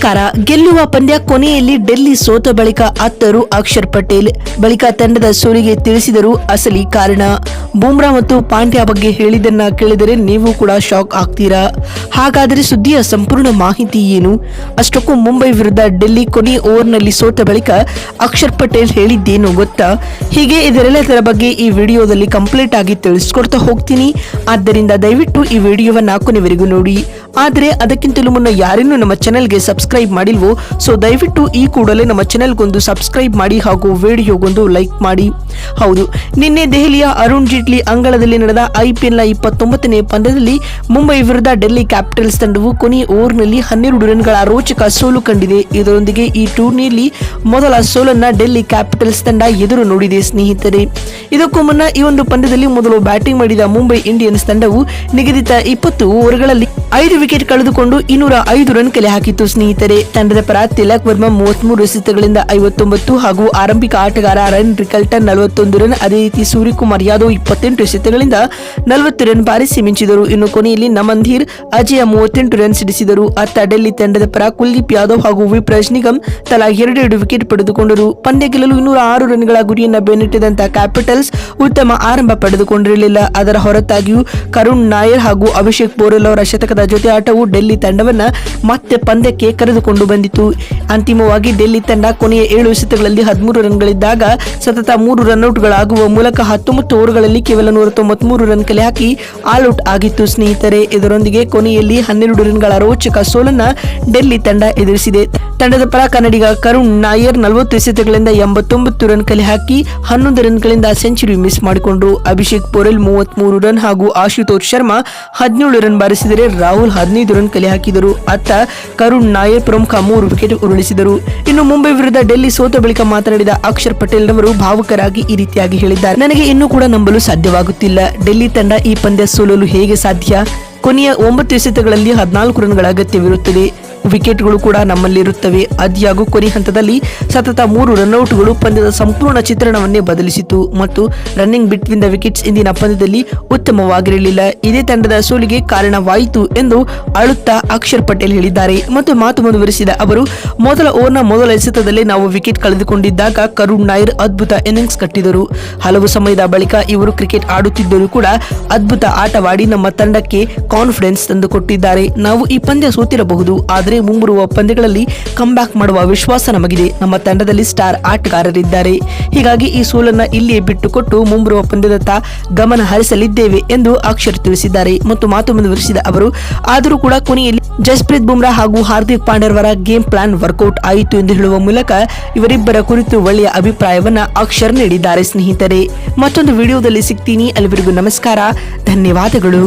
ನಮಸ್ಕಾರ. ಗೆಲ್ಲುವ ಪಂದ್ಯ ಕೊನೆಯಲ್ಲಿ ಡೆಲ್ಲಿ ಸೋತ ಬಳಿಕ ಅತ್ತರು ಅಕ್ಷರ್ ಪಟೇಲ್. ಬಳಿಕ ತಂಡದ ಸೋಲಿಗೆ ತಿಳಿಸಿದರು ಅಸಲಿ ಕಾರಣ. ಬೂಮ್ರಾ ಮತ್ತು ಪಾಂಡ್ಯ ಬಗ್ಗೆ ಹೇಳಿದ್ದನ್ನ ಕೇಳಿದರೆ ನೀವು ಕೂಡ ಶಾಕ್ ಆಗ್ತೀರಾ. ಹಾಗಾದರೆ ಸುದ್ದಿಯ ಸಂಪೂರ್ಣ ಮಾಹಿತಿ ಏನು? ಅಷ್ಟಕ್ಕೂ ಮುಂಬೈ ವಿರುದ್ಧ ಡೆಲ್ಲಿ ಕೊನೆ ಓವರ್ನಲ್ಲಿ ಸೋತ ಬಳಿಕ ಅಕ್ಷರ್ ಪಟೇಲ್ ಹೇಳಿದ್ದೇನು ಗೊತ್ತಾ? ಹೀಗೆ ಇದರೆಲ್ಲದರ ಬಗ್ಗೆ ಈ ವಿಡಿಯೋದಲ್ಲಿ ಕಂಪ್ಲೀಟ್ ಆಗಿ ತಿಳಿಸ್ಕೊಡ್ತಾ ಹೋಗ್ತೀನಿ. ಆದ್ದರಿಂದ ದಯವಿಟ್ಟು ಈ ವಿಡಿಯೋವನ್ನ ಕೊನೆವರೆಗೂ ನೋಡಿ. ಆದರೆ ಅದಕ್ಕಿಂತಲೂ ಮುನ್ನ ಯಾರೇನು ನಮ್ಮ ಚಾನೆಲ್ಗೆ ಸಬ್ಸ್ಕ್ರೈಬ್ ಮಾಡಿಲ್ವೋ ಸೊ ದಯವಿಟ್ಟು ಈ ಕೂಡಲೇ ನಮ್ಮ ಚಾನೆಲ್ಗೊಂದು ಸಬ್ಸ್ಕ್ರೈಬ್ ಮಾಡಿ ಹಾಗೂ ವಿಡಿಯೋಗೊಂದು ಲೈಕ್ ಮಾಡಿ. ಹೌದು, ನಿನ್ನೆ ದೆಹಲಿಯ ಅರುಣ್ ಜೇಟ್ಲಿ ಅಂಗಳದಲ್ಲಿ ನಡೆದ ಐಪಿಎಲ್ನ 29ನೇ ಪಂದ್ಯದಲ್ಲಿ ಮುಂಬೈ ವಿರುದ್ಧ ಡೆಲ್ಲಿ ಕ್ಯಾಪಿಟಲ್ಸ್ ತಂಡವು ಕೊನೆಯ ಓವರ್ನಲ್ಲಿ 12 ರನ್ಗಳ ರೋಚಕ ಸೋಲು ಕಂಡಿದೆ. ಇದರೊಂದಿಗೆ ಈ ಟೂರ್ನಿಯಲ್ಲಿ ಮೊದಲ ಸೋಲನ್ನ ಡೆಲ್ಲಿ ಕ್ಯಾಪಿಟಲ್ಸ್ ತಂಡ ಎದುರು ನೋಡಿದೆ ಸ್ನೇಹಿತರೆ. ಇದಕ್ಕೂ ಮುನ್ನ ಈ ಒಂದು ಪಂದ್ಯದಲ್ಲಿ ಮೊದಲು ಬ್ಯಾಟಿಂಗ್ ಮಾಡಿದ ಮುಂಬೈ ಇಂಡಿಯನ್ಸ್ ತಂಡವು ನಿಗದಿತ 20 ಓವರ್ಗಳಲ್ಲಿ 5 ವಿಕೆಟ್ ಕಳೆದುಕೊಂಡು 205 ರನ್ ಕಲೆ ಹಾಕಿತ್ತು ಸ್ನೇಹಿತರೆ. ತಂಡದ ಪರ ತಿಲಕ್ ವರ್ಮಾ 33 ಎಸೆತಗಳಿಂದ 59 ಹಾಗೂ ಆರಂಭಿಕ ಆಟಗಾರ ರನ್ ರಿಕಲ್ಟನ್ 41 ರನ್, ಅದೇ ರೀತಿ ಸೂರ್ಯಕುಮಾರ್ ಯಾದವ್ 28 ಎಸೆತಗಳಿಂದ 40 ರನ್ ಬಾರಿಸಿ ಮಿಂಚಿದರು. ಇನ್ನು ಕೊನೆಯಲ್ಲಿ ನಮಂಧೀರ್ ಅಜಯ 38 ರನ್ ಸಿಡಿಸಿದರು. ಅತ್ತ ಡೆಲ್ಲಿ ತಂಡದ ಪರ ಕುಲ್ದೀಪ್ ಯಾದವ್ ಹಾಗೂ ವಿಪ್ರಜ್ ನಿಗಮ್ ತಲಾ 2 ವಿಕೆಟ್ ಪಡೆದುಕೊಂಡರು. ಪಂದ್ಯ ಗೆಲ್ಲಲು 206 ರನ್ಗಳ ಗುರಿಯನ್ನ ಬೆನ್ನಟ್ಟಿದಂತ ಕ್ಯಾಪಿಟಲ್ಸ್ ಉತ್ತಮ ಆರಂಭ ಪಡೆದುಕೊಂಡಿರಲಿಲ್ಲ. ಅದರ ಹೊರತಾಗಿಯೂ ಕರುಣ್ ನಾಯರ್ ಹಾಗೂ ಅಭಿಷೇಕ್ ಪೋರೆಲ್ ಅವರ ಶತಕದ ಜೊತೆ ಆಟವು ಡೆಲ್ಲಿ ತಂಡವನ್ನ ಮತ್ತೆ ಪಂದ್ಯಕ್ಕೆ ಕರೆದುಕೊಂಡು ಬಂದಿತು. ಅಂತಿಮವಾಗಿ ಡೆಲ್ಲಿ ತಂಡ ಕೊನೆಯ 7 ಎಸೆತಗಳಲ್ಲಿ 13 ರನ್ಗಳಿದ್ದಾಗ ಸತತ 3 ರನ್ಔಟ್ಗಳಾಗುವ ಮೂಲಕ 19 ಓವರ್ಗಳಲ್ಲಿ ಕೇವಲ 193 ರನ್ ಕಲೆ ಹಾಕಿ ಆಲ್ಔಟ್ ಆಗಿತ್ತು ಸ್ನೇಹಿತರೆ. ಇದರೊಂದಿಗೆ ಕೊನೆಯಲ್ಲಿ 12 ರನ್ಗಳ ರೋಚಕ ಸೋಲನ್ನ ಡೆಲ್ಲಿ ತಂಡ ಎದುರಿಸಿದೆ. ತಂಡದ ಪರ ಕನ್ನಡಿಗ ಕರುಣ್ ನಾಯರ್ 40 ಎಸೆತಗಳಿಂದ 89 ರನ್ ಕಲೆ ಹಾಕಿ 11 ರನ್ಗಳಿಂದ ಸೆಂಚುರಿ ಮಿಸ್ ಮಾಡಿಕೊಂಡ್ರು. ಅಭಿಷೇಕ್ ಪೋರೆಲ್ 33 ರನ್ ಹಾಗೂ ಆಶುತೋಷ್ ಶರ್ಮಾ 17 ರನ್ ಬಾರಿಸಿದರೆ ರಾಹುಲ್ 15 ರನ್ ಕಲೆ ಹಾಕಿದರು. ಅತ್ತ ಕರುಣ್ ನಾಯರ್ ಪ್ರಮುಖ 3 ವಿಕೆಟ್ ಉರುಳಿಸಿದರು. ಇನ್ನು ಮುಂಬೈ ವಿರುದ್ಧ ಡೆಲ್ಲಿ ಸೋತ ಬಳಿಕ ಮಾತನಾಡಿದ ಅಕ್ಷರ್ ಪಟೇಲ್ ರವರು ಭಾವುಕರಾಗಿ ಈ ರೀತಿಯಾಗಿ ಹೇಳಿದ್ದಾರೆ. ನನಗೆ ಇನ್ನೂ ಕೂಡ ನಂಬಲು ಸಾಧ್ಯವಾಗುತ್ತಿಲ್ಲ. ಡೆಲ್ಲಿ ತಂಡ ಈ ಪಂದ್ಯ ಸೋಲಲು ಹೇಗೆ ಸಾಧ್ಯ? ಕೊನೆಯ 9 ಎಸೆತಗಳಲ್ಲಿ 14 ರನ್ಗಳ ಅಗತ್ಯವಿರುತ್ತದೆ. ವಿಕೆಟ್ಗಳು ಕೂಡ ನಮ್ಮಲ್ಲಿರುತ್ತವೆ. ಆದ್ಯಾಗೂ ಕೊನೆ ಹಂತದಲ್ಲಿ ಸತತ 3 ರನ್ಔಟ್ಗಳು ಪಂದ್ಯದ ಸಂಪೂರ್ಣ ಚಿತ್ರಣವನ್ನೇ ಬದಲಿಸಿತು ಮತ್ತು ರನ್ನಿಂಗ್ ಬಿಟ್ವೀನ್ ದ ವಿಕೆಟ್ಸ್ ಇಂದಿನ ಪಂದ್ಯದಲ್ಲಿ ಉತ್ತಮವಾಗಿರಲಿಲ್ಲ. ಇದೇ ತಂಡದ ಸೋಲಿಗೆ ಕಾರಣವಾಯಿತು ಎಂದು ಅಳುತ್ತಾ ಅಕ್ಷರ್ ಪಟೇಲ್ ಹೇಳಿದ್ದಾರೆ. ಮತ್ತು ಮಾತು ಮುಂದುವರಿಸಿದ ಅವರು, ಮೊದಲ ಓವರ್ನ ಮೊದಲ ಎಸೆತದಲ್ಲೇ ನಾವು ವಿಕೆಟ್ ಕಳೆದುಕೊಂಡಿದ್ದಾಗ ಕರುಣ್ ನಾಯರ್ ಅದ್ಭುತ ಇನ್ನಿಂಗ್ಸ್ ಕಟ್ಟಿದರು. ಹಲವು ಸಮಯದ ಬಳಿಕ ಇವರು ಕ್ರಿಕೆಟ್ ಆಡುತ್ತಿದ್ದರೂ ಕೂಡ ಅದ್ಭುತ ಆಟವಾಡಿ ನಮ್ಮ ತಂಡಕ್ಕೆ ಕಾನ್ಫಿಡೆನ್ಸ್ ತಂದುಕೊಟ್ಟಿದ್ದಾರೆ. ನಾವು ಈ ಪಂದ್ಯ ಸೋತಿರಬಹುದು, ಆದರೆ ಮುಂಬರುವ ಪಂದ್ಯಗಳಲ್ಲಿ ಕಮ್ಬ್ಯಾಕ್ ಮಾಡುವ ವಿಶ್ವಾಸ ನಮಗಿದೆ. ನಮ್ಮ ತಂಡದಲ್ಲಿ ಸ್ಟಾರ್ ಆಟಗಾರರಿದ್ದಾರೆ. ಹೀಗಾಗಿ ಈ ಸೋಲನ್ನ ಇಲ್ಲಿಯೇ ಬಿಟ್ಟುಕೊಟ್ಟು ಮುಂಬರುವ ಪಂದ್ಯದತ್ತ ಗಮನ ಹರಿಸಲಿದ್ದೇವೆ ಎಂದು ಅಕ್ಷರ್ ತಿಳಿಸಿದ್ದಾರೆ. ಮತ್ತು ಮಾತು ಮುಂದುವರಿಸಿದ ಅವರು, ಆದರೂ ಕೂಡ ಕೊನೆಯಲ್ಲಿ ಜಸ್ಪ್ರೀತ್ ಬುಮ್ರಾ ಹಾಗೂ ಹಾರ್ದಿಕ್ ಪಾಂಡ್ಯವರ ಗೇಮ್ ಪ್ಲಾನ್ ವರ್ಕೌಟ್ ಆಯಿತು ಎಂದು ಹೇಳುವ ಮೂಲಕ ಇವರಿಬ್ಬರ ಕುರಿತು ಒಳ್ಳೆಯ ಅಭಿಪ್ರಾಯವನ್ನ ಅಕ್ಷರ್ ನೀಡಿದ್ದಾರೆ ಸ್ನೇಹಿತರೆ. ಮತ್ತೊಂದು ವಿಡಿಯೋದಲ್ಲಿ ಸಿಗ್ತೀನಿ. ಅಲ್ಲಿವರೆಗೂ ನಮಸ್ಕಾರ, ಧನ್ಯವಾದಗಳು.